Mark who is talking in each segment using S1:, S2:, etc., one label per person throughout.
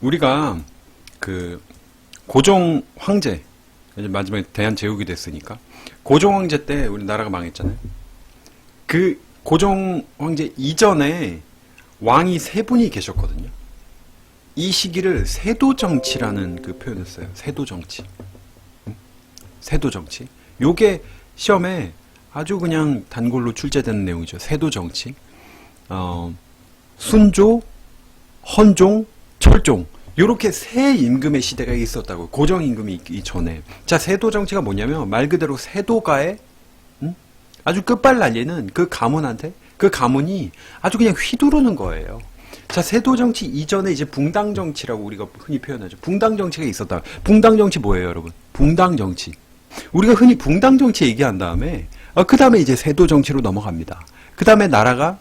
S1: 우리가 그 고종 황제, 이제 마지막에 대한제국이 됐으니까 고종 황제 때 우리나라가 망했잖아요. 그 고종 황제 이전에 왕이 세 분이 계셨거든요. 이 시기를 세도정치라는 그 표현을 써요. 세도정치. 세도정치. 요게 시험에 아주 그냥 단골로 출제되는 내용이죠. 세도정치. 순조, 헌종, 철종. 요렇게 세 임금의 시대가 있었다고. 고정 임금이 있기 전에. 자, 세도정치가 뭐냐면 말 그대로 세도가의 아주 끝발날리는 그 가문한테 그 가문이 아주 그냥 휘두르는 거예요. 자, 세도정치 이전에 이제 붕당정치라고 우리가 흔히 표현하죠. 붕당정치가 있었다. 붕당정치 뭐예요, 여러분? 붕당정치. 우리가 흔히 붕당정치 얘기한 다음에 그 다음에 이제 세도정치로 넘어갑니다. 그 다음에 나라가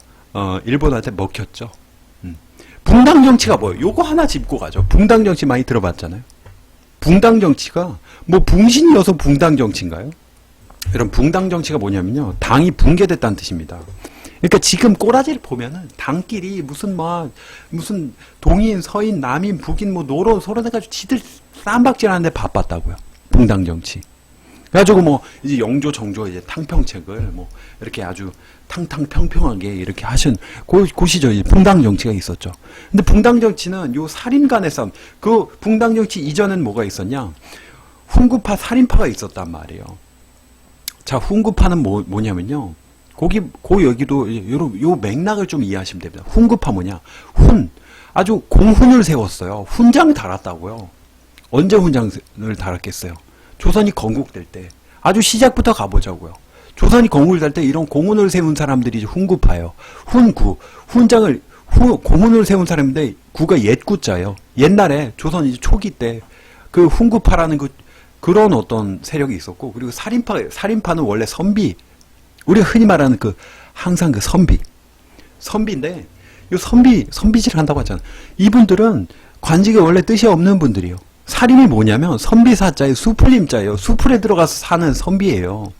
S1: 일본한테 먹혔죠. 붕당정치가 뭐예요? 요거 하나 짚고 가죠. 붕당정치 많이 들어봤잖아요. 붕당정치가 뭐 붕신이어서 붕당정치인가요? 여러분, 붕당정치가 뭐냐면요, 당이 붕괴됐다는 뜻입니다. 그러니까 지금 꼬라지를 보면은 당끼리 무슨 동인, 서인, 남인, 북인 뭐 노론, 소론 해가지고 지들 쌈박질하는데 바빴다고요. 붕당정치. 그래가지고 뭐 이제 영조, 정조 이제 탕평책을 뭐 이렇게 아주 탕탕평평하게 이렇게 하신 그 시절 이제 붕당정치가 있었죠. 근데 붕당정치는 요 살인 간의 싸움, 그 붕당정치 이전엔 뭐가 있었냐? 훈구파, 살인파가 있었단 말이에요. 자, 훈구파는 뭐냐면요. 여기도 요 맥락을 좀 이해하시면 됩니다. 훈구파 뭐냐? 아주 공훈을 세웠어요. 훈장 달았다고요. 언제 훈장을 달았겠어요? 조선이 건국될 때. 아주 시작부터 가보자고요. 조선이 건국될 때 이런 공훈을 세운 사람들이 훈구파예요. 공훈을 세운 사람인데 구가 옛구자예요. 옛날에 조선 이제 초기 때 그 훈구파라는 그런 어떤 세력이 있었고, 그리고 살인파는 원래 선비. 우리가 흔히 말하는 항상 선비인데, 요 선비질 한다고 하잖아. 이분들은 관직에 원래 뜻이 없는 분들이에요. 살인이 뭐냐면, 선비사자에 수풀림자예요. 수풀에 들어가서 사는 선비예요.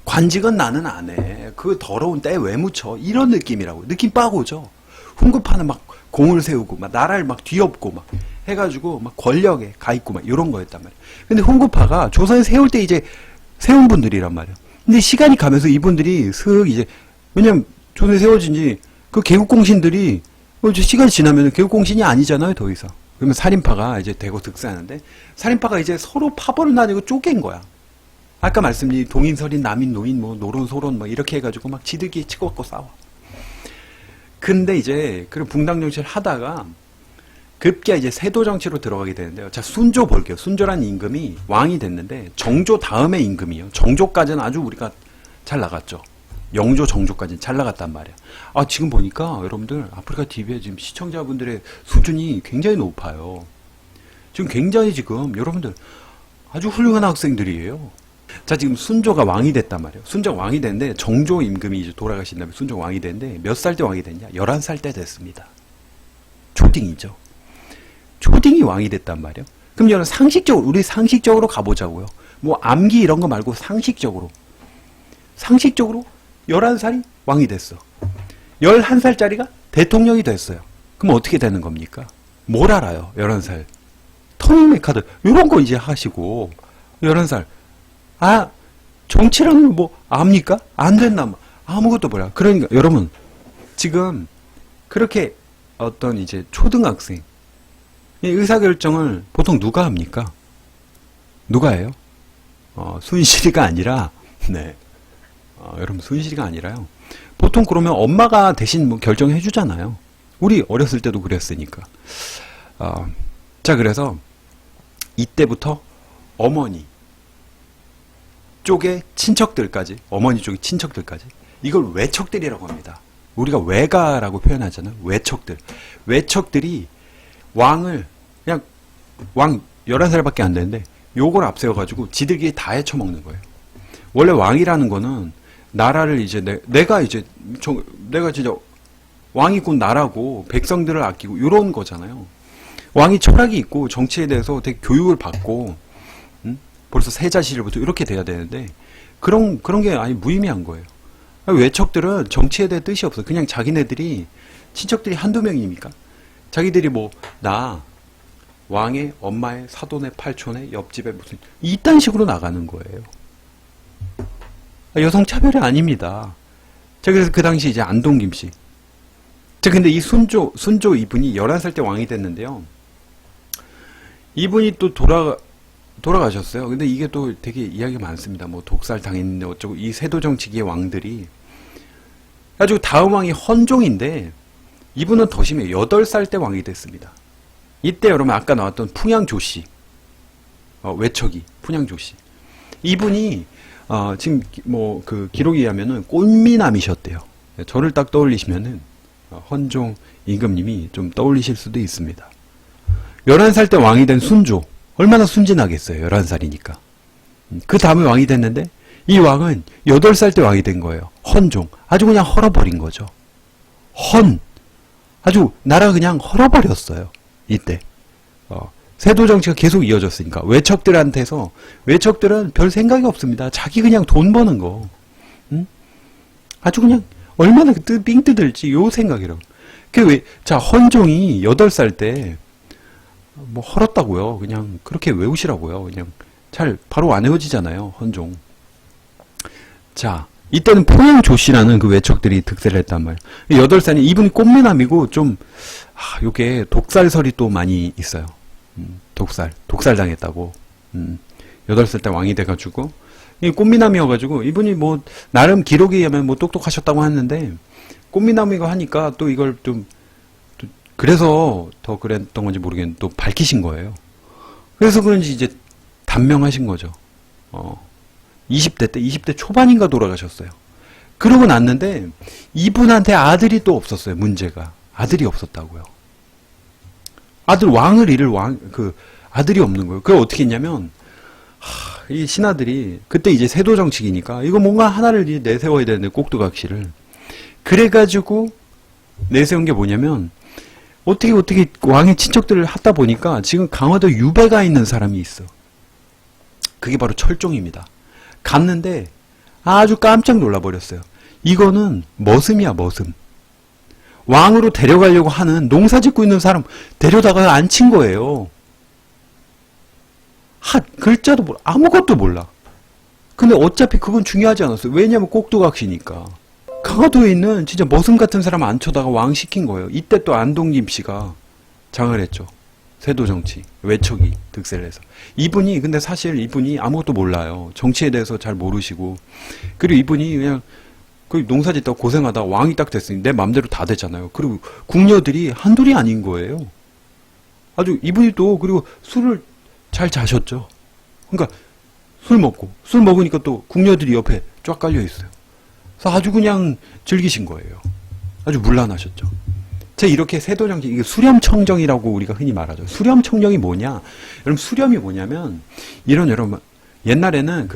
S1: 관직은 나는 안 해. 그 더러운 때 왜 묻혀? 이런 느낌이라고. 느낌 빠고죠. 훈구파는 막 공을 세우고, 막 나라를 막 뒤엎고, 막 해가지고, 막 권력에 가있고, 막 이런 거였단 말이에요. 근데 훈구파가 조선에 세울 때 이제 세운 분들이란 말이에요. 근데 시간이 가면서 이분들이 이제, 왜냐면 조선에 세워진 지 그 개국공신들이 시간이 지나면 개국공신이 아니잖아요, 더 이상. 그러면 살인파가 이제 대거 득세하는데, 살인파가 이제 서로 파벌을 나뉘고 쪼갠 거야. 아까 말씀드린 동인, 서린, 남인, 노인, 뭐 노론, 소론 뭐 이렇게 해가지고 막 지들끼리 치고받고 싸워. 근데 이제 그런 붕당정치를 하다가 급기야 이제 세도정치로 들어가게 되는데요. 자, 순조 볼게요. 순조라는 임금이 왕이 됐는데 정조 다음의 임금이에요. 정조까지는 아주 우리가 잘 나갔죠. 영조, 정조까지는 잘 나갔단 말이에요. 지금 보니까 여러분들 아프리카 TV에 지금 시청자분들의 수준이 굉장히 높아요. 지금 여러분들 아주 훌륭한 학생들이에요. 자, 지금 순조가 왕이 됐단 말이에요. 순조가 왕이 됐는데 정조 임금이 이제 돌아가신 다음에 순조가 왕이 됐는데 몇 살 때 왕이 됐냐? 11살 때 됐습니다. 초딩이죠. 초딩이 왕이 됐단 말이에요. 그럼 여러분 우리 상식적으로 가보자고요. 뭐 암기 이런 거 말고 상식적으로 11살이 왕이 됐어. 11살짜리가 대통령이 됐어요. 그럼 어떻게 되는 겁니까? 뭘 알아요? 11살. 터닝 카드 이런 거 이제 하시고 11살. 정치라는 거 뭐 압니까? 안 된다. 아무것도 몰라. 그러니까 여러분 지금 그렇게 어떤 이제 초등학생 의사결정을 보통 누가 합니까? 누가 해요? 순실이가 아니라, 네. 여러분, 순실이가 아니라요. 보통 그러면 엄마가 대신 뭐 결정해 주잖아요. 우리 어렸을 때도 그랬으니까. 자, 그래서 이때부터 어머니 쪽의 친척들까지, 어머니 쪽의 친척들까지, 이걸 외척들이라고 합니다. 우리가 외가라고 표현하잖아요. 외척들이 왕을 그냥 왕 11살밖에 안 되는데 요걸 앞세워가지고 지들끼리 다 헤쳐먹는 거예요. 원래 왕이라는 거는 나라를 이제 내가 진짜 왕이 곧 나라고 백성들을 아끼고 이런 거잖아요. 왕이 철학이 있고 정치에 대해서 되게 교육을 받고 벌써 세자 시절부터 이렇게 돼야 되는데 그런 게 아니 무의미한 거예요. 외척들은 정치에 대해 뜻이 없어. 그냥 자기네들이 친척들이 한두 명이니까 자기들이 뭐 왕의 엄마의 사돈의 팔촌의 옆집에 무슨 이딴 식으로 나가는 거예요. 여성 차별이 아닙니다. 자, 그래서 그 당시 이제 안동 김씨. 자, 근데 이 순조 이분이 11살 때 왕이 됐는데요. 이분이 또 돌아가셨어요. 근데 이게 또 되게 이야기가 많습니다. 뭐 독살 당했는데 어쩌고, 이 세도정치기의 왕들이. 가지고 다음 왕이 헌종인데, 이분은 더 심해요. 8살 때 왕이 됐습니다. 이때 여러분 아까 나왔던 풍양조씨, 외척이 풍양조씨. 이분이 지금 뭐 그 기록에 의하면은 꽃미남이셨대요. 저를 딱 떠올리시면은 헌종 임금님이 좀 떠올리실 수도 있습니다. 11살 때 왕이 된 순조. 얼마나 순진하겠어요. 11살이니까. 그 다음에 왕이 됐는데 이 왕은 8살 때 왕이 된 거예요. 헌종. 아주 그냥 헐어버린 거죠. 아주 나라가 그냥 헐어버렸어요. 이때. 세도 정치가 계속 이어졌으니까. 외척들은 별 생각이 없습니다. 자기 그냥 돈 버는 거. 응? 아주 그냥 얼마나 삥 뜯을지 요 생각이라고. 자, 헌종이 8살 때 뭐 헐었다고요. 그냥 그렇게 외우시라고요. 그냥 잘 바로 안 외워지잖아요. 헌종. 자, 이때는 포양조씨라는 그 외척들이 득세를 했단 말이에요. 8살이 이분이 꽃미남이고 좀 요게 독살설이 또 많이 있어요. 독살 당했다고. 8살 때 왕이 돼가지고 이 꽃미남이어가지고 이분이 뭐 나름 기록에 의하면 뭐 똑똑하셨다고 하는데 꽃미남이고 하니까 또 이걸 좀 그래서 더 그랬던 건지 모르겠는데 또 밝히신 거예요. 그래서 그런지 이제 단명하신 거죠. 20대 초반인가 돌아가셨어요. 그러고 났는데 이분한테 아들이 또 없었어요. 문제가 아들이 없었다고요. 왕을 잃을 아들이 없는 거예요. 그걸 어떻게 했냐면 이 신하들이 그때 이제 세도 정치기니까 이거 뭔가 하나를 이제 내세워야 되는데 꼭두각시를 그래가지고 내세운 게 뭐냐면 어떻게 왕의 친척들을 하다 보니까 지금 강화도 유배가 있는 사람이 있어. 그게 바로 철종입니다. 갔는데 아주 깜짝 놀라버렸어요. 이거는 머슴이야, 머슴. 왕으로 데려가려고 하는 농사 짓고 있는 사람 데려다가 앉힌 거예요. 글자도 몰라. 아무것도 몰라. 근데 어차피 그건 중요하지 않았어요. 왜냐면 꼭두각시니까. 강화도에 있는 진짜 머슴 같은 사람 앉혀다가 왕 시킨 거예요. 이때 또 안동김 씨가 장을 했죠. 세도 정치, 외척이 득세를 해서. 근데 사실 이분이 아무것도 몰라요. 정치에 대해서 잘 모르시고. 그리고 이분이 그냥 농사 짓다가 고생하다가 왕이 딱 됐으니 내 맘대로 다 되잖아요. 그리고 궁녀들이 한둘이 아닌 거예요. 아주 이분이 또 그리고 술을 잘 자셨죠. 그러니까 술 먹으니까 또 궁녀들이 옆에 쫙 깔려 있어요. 그래서 아주 그냥 즐기신 거예요. 아주 문란하셨죠. 이렇게 세도정치, 이게 수렴청정이라고 우리가 흔히 말하죠. 수렴청정이 뭐냐? 여러분, 수렴이 뭐냐면, 여러분, 옛날에는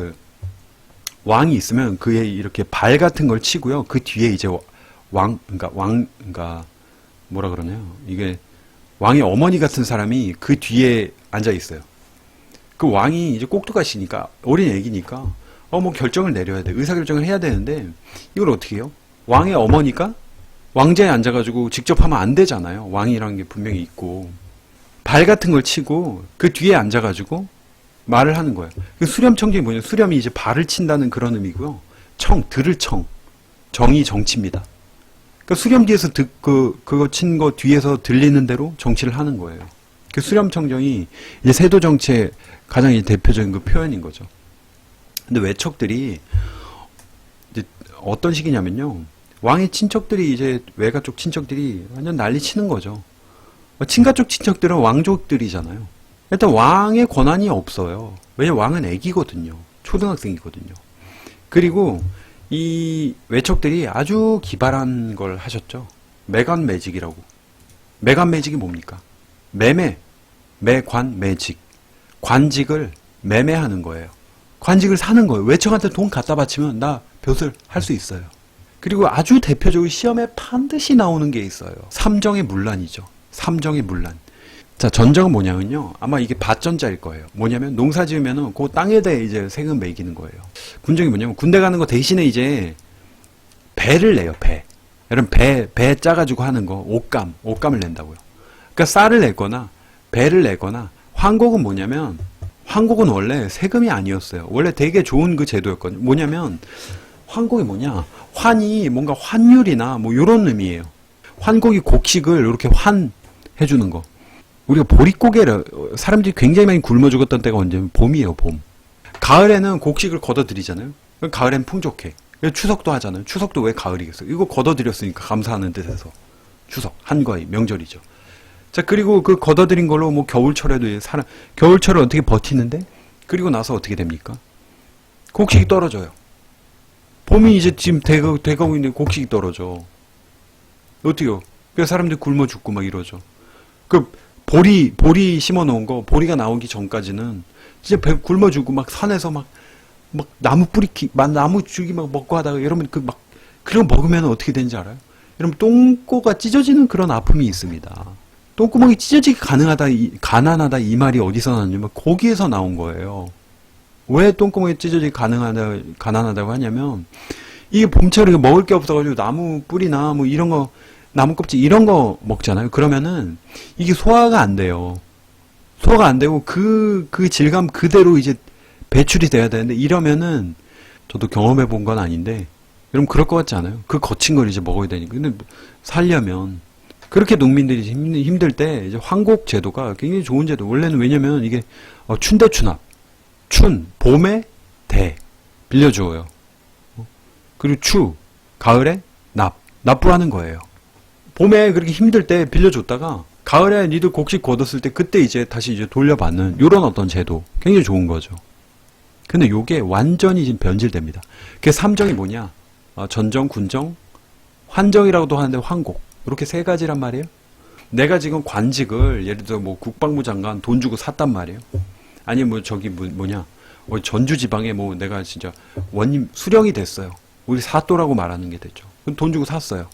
S1: 왕이 있으면 그에 이렇게 발 같은 걸 치고요. 그 뒤에 이제 그러니까, 뭐라 그러나요? 이게, 왕의 어머니 같은 사람이 그 뒤에 앉아 있어요. 그 왕이 이제 꼭두가시니까, 어린 애기니까, 뭐 결정을 내려야 돼. 의사결정을 해야 되는데, 이걸 어떻게 해요? 왕의 어머니가 왕자에 앉아가지고 직접 하면 안 되잖아요. 왕이라는 게 분명히 있고. 발 같은 걸 치고 그 뒤에 앉아가지고 말을 하는 거예요. 그 수렴청정이 뭐냐면 수렴이 이제 발을 친다는 그런 의미고요. 들을 청. 정이 정치입니다. 그러니까 수렴 뒤에서 그거 친 거 뒤에서 들리는 대로 정치를 하는 거예요. 그 수렴청정이 이제 세도 정치의 가장 이제 대표적인 그 표현인 거죠. 근데 외척들이 이제 어떤 식이냐면요. 왕의 친척들이 이제 외가 쪽 친척들이 완전 난리 치는 거죠. 친가 쪽 친척들은 왕족들이잖아요. 일단 왕의 권한이 없어요. 왜냐면 왕은 애기거든요. 초등학생이거든요. 그리고 이 외척들이 아주 기발한 걸 하셨죠. 매관 매직이라고. 매관 매직이 뭡니까? 매관 매직. 관직을 매매하는 거예요. 관직을 사는 거예요. 외척한테 돈 갖다 바치면 나 벼슬 할 수 있어요. 그리고 아주 대표적으로 시험에 반드시 나오는 게 있어요. 삼정의 문란이죠. 삼정의 문란. 자, 전정은 뭐냐면요. 아마 이게 밭전자일 거예요. 뭐냐면 농사 지으면은 그 땅에 대해 이제 세금 매기는 거예요. 군정이 뭐냐면 군대 가는 거 대신에 이제 배를 내요, 배. 여러분 배 짜가지고 하는 거, 옷감을 낸다고요. 그러니까 쌀을 냈거나 배를 내거나, 환곡은 뭐냐면, 환곡은 원래 세금이 아니었어요. 원래 되게 좋은 그 제도였거든요. 뭐냐면, 환곡이 뭐냐? 환이 뭔가 환율이나 뭐 요런 의미예요. 환곡이 곡식을 이렇게 환해주는 거. 우리가 보릿고개를, 사람들이 굉장히 많이 굶어 죽었던 때가 언제면 봄이에요, 봄. 가을에는 곡식을 걷어들이잖아요. 가을엔 풍족해. 추석도 하잖아요. 추석도 왜 가을이겠어요? 이거 걷어들였으니까 감사하는 뜻에서. 추석, 한가위, 명절이죠. 자, 그리고 그 걷어들인 걸로 뭐 겨울철에도 겨울철을 어떻게 버티는데? 그리고 나서 어떻게 됩니까? 곡식이 떨어져요. 봄이 이제 지금 돼가고 있는데 곡식이 떨어져. 어떻게요? 그래서 사람들이 굶어 죽고 막 이러죠. 그, 보리 심어 놓은 거, 보리가 나오기 전까지는 진짜 굶어 죽고 막 산에서 막 나무 나무 죽이 막 먹고 하다가 여러분 그런 거 먹으면 어떻게 되는지 알아요? 여러분 똥꼬가 찢어지는 그런 아픔이 있습니다. 똥구멍이 찢어지기 가난하다 이 말이 어디서 나왔냐면 거기에서 나온 거예요. 왜 똥구멍이 찢어지기 가난하다고 하냐면 이게 봄철에 먹을 게 없어가지고 나무 뿌리나 뭐 이런 거 나무 껍질 이런 거 먹잖아요. 그러면은 이게 소화가 안 돼요. 소화가 안 되고 그 질감 그대로 이제 배출이 돼야 되는데 이러면은 저도 경험해 본 건 아닌데 여러분 그럴 것 같지 않아요? 그 거친 걸 이제 먹어야 되니까. 근데 살려면 그렇게 농민들이 힘들 때 이제 환곡 제도가 굉장히 좋은 제도. 원래는 왜냐면 이게 춘대춘합, 봄에 대 빌려주어요. 그리고 가을에 납부하는 거예요. 봄에 그렇게 힘들 때 빌려줬다가 가을에 니들 곡식 걷었을 때 그때 이제 다시 이제 돌려받는 요런 어떤 제도 굉장히 좋은 거죠. 근데 요게 완전히 지금 변질됩니다. 그 삼정이 뭐냐? 전정, 군정, 환정이라고도 하는데 환곡. 이렇게 세 가지란 말이에요. 내가 지금 관직을 예를 들어 뭐 국방부 장관 돈 주고 샀단 말이에요. 아니 뭐 저기 뭐냐? 전주 지방에 뭐 내가 진짜 원님 수령이 됐어요. 우리 사또라고 말하는 게 됐죠. 돈 주고 샀어요.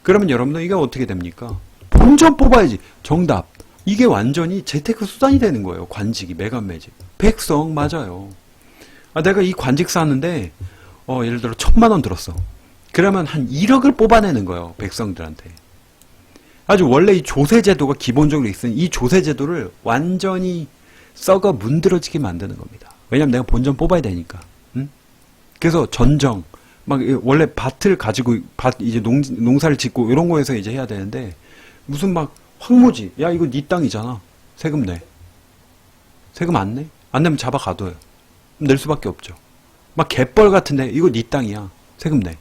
S1: 그러면 여러분들 이게 어떻게 됩니까? 본전 뽑아야지. 정답. 이게 완전히 재테크 수단이 되는 거예요. 관직이 매간매직. 백성 맞아요. 내가 이 관직 샀는데 예를 들어 1,000,000원 들었어. 그러면 한 1억을 뽑아내는 거예요. 백성들한테. 아주 원래 이 조세제도가 기본적으로 있으니 이 조세제도를 완전히 썩어 문드러지게 만드는 겁니다. 왜냐면 내가 본전 뽑아야 되니까. 응? 그래서 전정 원래 밭을 가지고 이제 농사를 짓고 이런 거에서 이제 해야 되는데 무슨 황무지 야 이거 네 땅이잖아. 세금 내. 세금 안 내? 안 내면 잡아 가둬요. 낼 수밖에 없죠. 갯벌 같은데 이거 네 땅이야. 세금 내.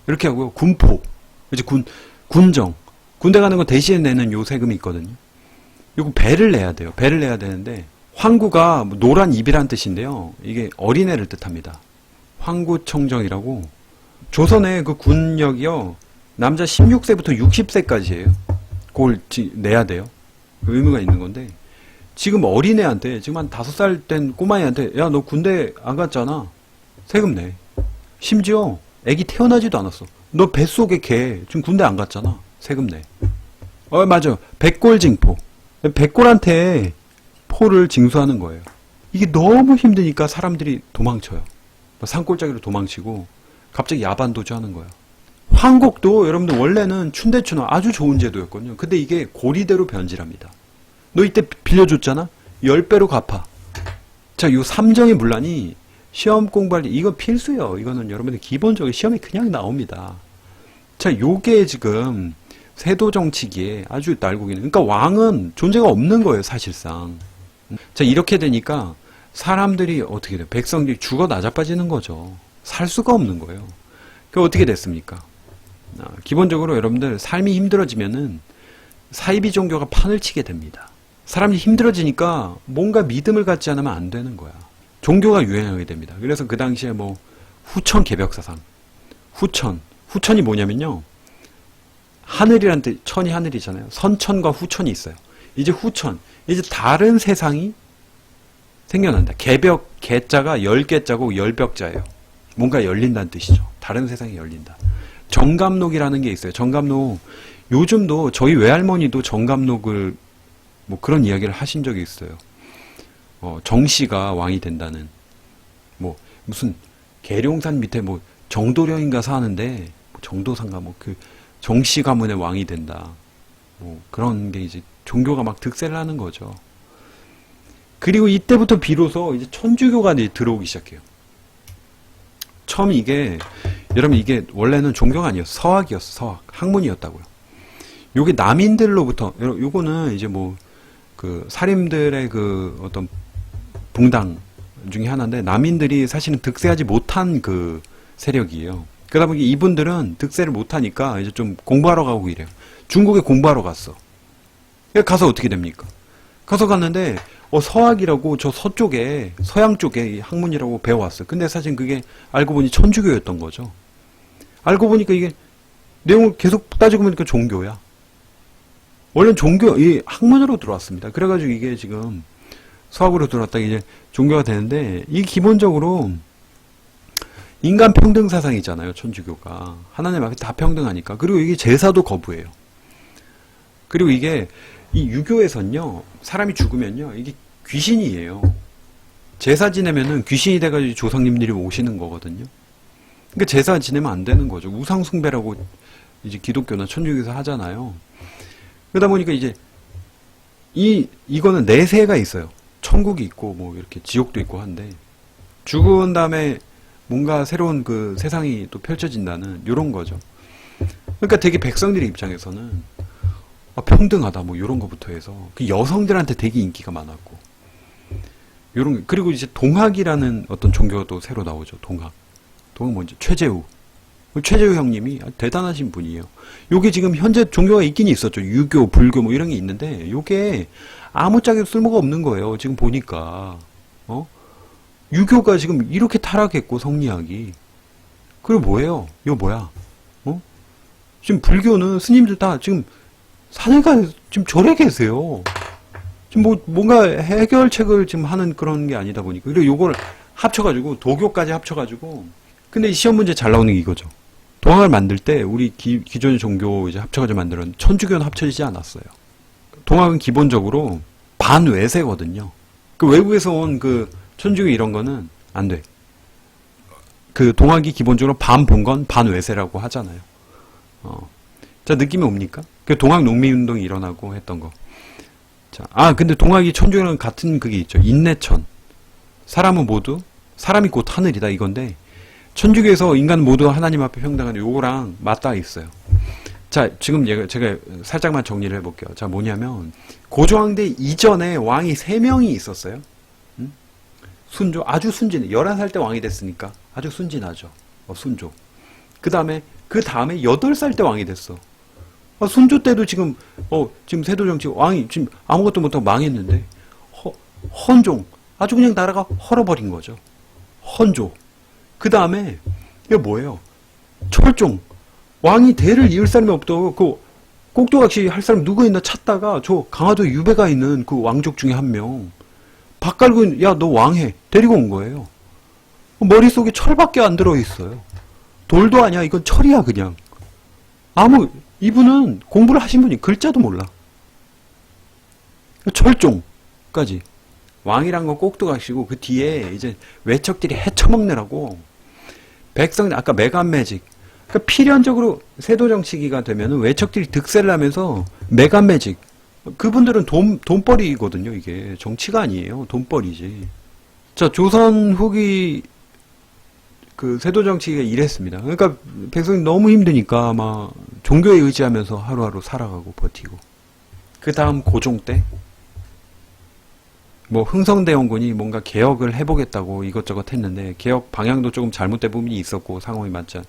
S1: 이렇게 하고요. 군포. 이제 군정. 군대 가는 거 대신에 내는 요 세금이 있거든요. 이거 배를 내야 돼요. 배를 내야 되는데 황구가 노란 입이란 뜻인데요. 이게 어린애를 뜻합니다. 황구청정이라고 조선의 그 군역이요. 남자 16세부터 60세까지예요. 그걸 내야 돼요. 그 의무가 있는 건데 지금 어린애한테 지금 한 5살 된 꼬마애한테 야 너 군대 안 갔잖아. 세금 내. 심지어 애기 태어나지도 않았어. 너 뱃속에 걔 지금 군대 안 갔잖아. 세금 내. 맞아. 백골징포. 백골한테 포를 징수하는 거예요. 이게 너무 힘드니까 사람들이 도망쳐요. 산골짜기로 도망치고 갑자기 야반도주 하는 거예요. 황곡도 여러분들 원래는 춘대춘하 아주 좋은 제도였거든요. 근데 이게 고리대로 변질합니다. 너 이때 빌려줬잖아? 10배로 갚아. 자, 요 삼정의 문란이 시험 공부할 때 이거 필수예요. 이거는 여러분들 기본적으로 시험에 그냥 나옵니다. 자, 요게 지금 세도 정치기에 아주 날고기는. 그러니까 왕은 존재가 없는 거예요, 사실상. 자, 이렇게 되니까 사람들이 어떻게 돼요? 백성들이 죽어 나자빠지는 거죠. 살 수가 없는 거예요. 그 어떻게 됐습니까? 기본적으로 여러분들 삶이 힘들어지면은 사이비 종교가 판을 치게 됩니다. 사람이 힘들어지니까 뭔가 믿음을 갖지 않으면 안 되는 거야. 종교가 유행하게 됩니다. 그래서 그 당시에 후천 개벽사상. 후천이 뭐냐면요. 하늘이란 뜻, 천이 하늘이잖아요. 선천과 후천이 있어요. 이제 후천, 이제 다른 세상이 생겨난다. 개벽, 개자가 10개자고 10벽자예요. 뭔가 열린다는 뜻이죠. 다른 세상이 열린다. 정감록이라는 게 있어요. 정감록, 요즘도 저희 외할머니도 정감록을 그런 이야기를 하신 적이 있어요. 정씨가 왕이 된다는, 무슨 계룡산 밑에 정도령인가 사는데, 정도산가 그 정씨 가문의 왕이 된다. 뭐 그런 게 이제 종교가 막 득세를 하는 거죠. 그리고 이때부터 비로소 이제 천주교가 이제 들어오기 시작해요. 처음 여러분 이게 원래는 종교가 아니었어. 서학이었어. 서학. 학문이었다고요. 요게 남인들로부터, 요거는 이제 뭐, 그, 사림들의 그 어떤 붕당 중에 하나인데, 남인들이 사실은 득세하지 못한 그 세력이에요. 그러다 보니 이분들은 득세를 못하니까 이제 좀 공부하러 가고 이래요. 중국에 공부하러 갔어. 가서 어떻게 됩니까? 가서 갔는데, 서학이라고 저 서쪽에, 서양 쪽에 학문이라고 배워왔어요. 근데 사실 그게 알고 보니 천주교였던 거죠. 알고 보니까 이게 내용을 계속 따지고 보니까 종교야. 원래는 이 학문으로 들어왔습니다. 그래가지고 이게 지금 서학으로 들어왔다 이제 종교가 되는데, 이 기본적으로 인간 평등 사상이잖아요, 천주교가. 하나님 앞에 다 평등하니까. 그리고 이게 제사도 거부해요. 그리고 이게 이 유교에선요, 사람이 죽으면요, 이게 귀신이에요. 제사 지내면은 귀신이 돼가지고 조상님들이 오시는 거거든요. 그러니까 제사 지내면 안 되는 거죠. 우상숭배라고 이제 기독교나 천주교에서 하잖아요. 그러다 보니까 이제 이거는 내세가 있어요. 천국이 있고 뭐 이렇게 지옥도 있고 한데, 죽은 다음에 뭔가 새로운 그 세상이 또 펼쳐진다는 요런 거죠. 그러니까 되게 백성들의 입장에서는 평등하다 뭐 요런 거부터 해서 그 여성들한테 되게 인기가 많았고, 요런. 그리고 이제 동학이라는 어떤 종교가 또 새로 나오죠. 동학 뭔지 최재우 형님이 대단하신 분이에요. 요게 지금 현재 종교가 있긴 있었죠. 유교, 불교 뭐 이런 게 있는데, 요게 아무짝에도 쓸모가 없는 거예요. 지금 보니까 유교가 지금 이렇게 타락했고, 성리학이. 그리고 뭐예요? 이거 뭐야? 지금 불교는 스님들 다 지금 산에가 지금 절에 계세요. 지금 뭔가 해결책을 지금 하는 그런 게 아니다 보니까. 그리고 요걸 합쳐가지고, 도교까지 합쳐가지고, 근데 이 시험 문제 잘 나오는 게 이거죠. 동학을 만들 때, 우리 기존의 종교 이제 합쳐가지고 만들었는데, 천주교는 합쳐지지 않았어요. 동학은 기본적으로 반외세거든요. 그 외국에서 온 그 천주교 이런 거는 안 돼. 그 동학이 기본적으로 반본건, 반외세라고 하잖아요. 자, 느낌이 옵니까? 그 동학 농민운동이 일어나고 했던 거. 자, 근데 동학이 천주교랑 같은 그게 있죠. 인내천. 사람이 곧 하늘이다 이건데, 천주교에서 인간 모두 하나님 앞에 평등한 요거랑 맞닿아 있어요. 자, 지금 제가 살짝만 정리를 해볼게요. 자, 뭐냐면, 고조황대 이전에 왕이 3명이 있었어요. 순조, 아주 순진, 11살 때 왕이 됐으니까 아주 순진하죠. 순조. 그 다음에 8살 때 왕이 됐어. 순조 때도 지금 세도정치 왕이 지금 아무것도 못하고 망했는데, 헌종. 아주 그냥 나라가 헐어버린 거죠. 헌조. 그 다음에, 이게 뭐예요? 철종. 왕이 대를 이을 사람이 없다고, 그, 꼭두각시 할 사람 누구 있나 찾다가, 저 강화도 유배가 있는 그 왕족 중에 한 명, 박 깔고, 야, 너 왕해. 데리고 온 거예요. 머릿속에 철밖에 안 들어있어요. 돌도 아니야. 이건 철이야, 그냥. 이분은 공부를 하신 분이 글자도 몰라. 철종까지. 왕이란 건 꼭두각시고, 그 뒤에 이제 외척들이 헤쳐먹느라고, 아까 메간매직. 그러니까 필연적으로 세도정치기가 되면은 외척들이 득세를 하면서 메간매직. 그분들은 돈벌이거든요, 이게. 정치가 아니에요. 돈벌이지. 자, 조선 후기 그 세도정치기가 이랬습니다. 그러니까 백성이 너무 힘드니까 아마 종교에 의지하면서 하루하루 살아가고 버티고. 그 다음 고종 때, 흥성대원군이 뭔가 개혁을 해보겠다고 이것저것 했는데, 개혁 방향도 조금 잘못된 부분이 있었고, 상황이 맞지 않,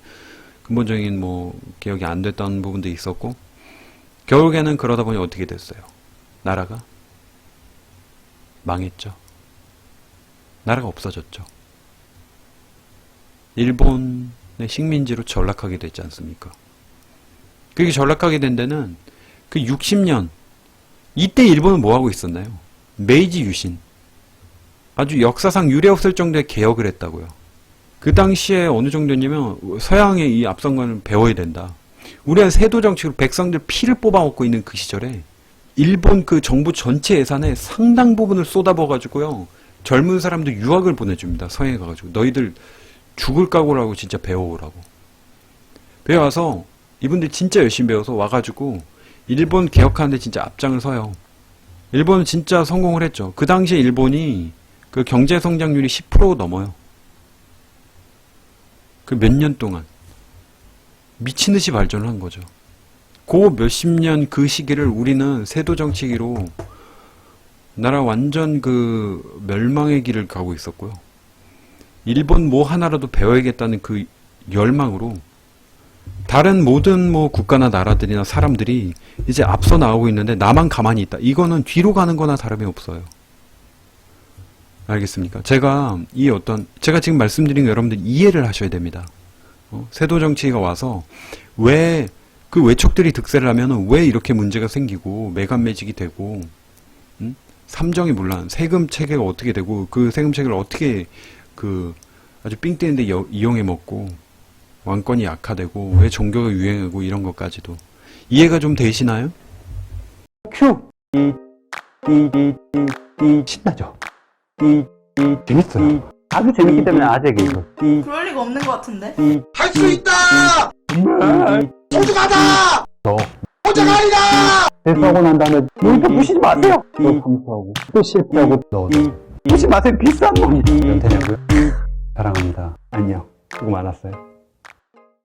S1: 근본적인 개혁이 안 됐던 부분도 있었고, 결국에는 그러다 보니 어떻게 됐어요? 나라가 망했죠. 나라가 없어졌죠. 일본의 식민지로 전락하게 됐지 않습니까? 그렇게 전락하게 된 데는 그 60년, 이때 일본은 뭐하고 있었나요? 메이지 유신. 아주 역사상 유례 없을 정도의 개혁을 했다고요. 그 당시에 어느 정도냐면 서양의 이 앞선관을 배워야 된다. 우리는 세도 정책으로 백성들 피를 뽑아먹고 있는 그 시절에 일본 그 정부 전체 예산의 상당 부분을 쏟아부어가지고요, 젊은 사람들 유학을 보내줍니다. 서양에 가가지고 너희들 죽을 각오라고 진짜 배워오라고. 배워와서 이분들 진짜 열심히 배워서 와가지고 일본 개혁하는데 진짜 앞장을 서요. 일본은 진짜 성공을 했죠. 그 당시에 일본이 그 경제 성장률이 10% 넘어요. 그 몇 년 동안 미친 듯이 발전을 한 거죠. 그 몇십 년 그 시기를 우리는 세도 정치기로 나라 완전 그 멸망의 길을 가고 있었고요. 일본 뭐 하나라도 배워야겠다는 그 열망으로 다른 모든 뭐 국가나 나라들이나 사람들이 이제 앞서 나가고 있는데 나만 가만히 있다. 이거는 뒤로 가는 거나 다름이 없어요. 알겠습니까? 제가 지금 말씀드린 거 여러분들 이해를 하셔야 됩니다. 세도 정치가 와서 왜 그 외척들이 득세를 하면은 왜 이렇게 문제가 생기고 매간매직이 되고, 삼정이 물론 세금 체계가 어떻게 되고 그 세금 체계를 어떻게 그 아주 삥 떼는데 이용해 먹고 왕권이 약화되고 왜 종교가 유행하고 이런 것까지도 이해가 좀 되시나요?
S2: 큐! 신나죠? 재밌어요. 아주 재밌기 때문에 아재게 이거.
S3: 그럴 리가 없는 것 같은데?
S4: 할 수 있다!
S2: 정말
S4: 소중하다!
S2: 저
S4: 호자가 아니다!
S2: 실수하고 난 다음에 모니터 부시지 마세요! 또 감수하고 또 실패하고 부시지 마세요. 비싼 놈이. 이런 되냐고요? 사랑합니다. 안녕. 수고 많았어요.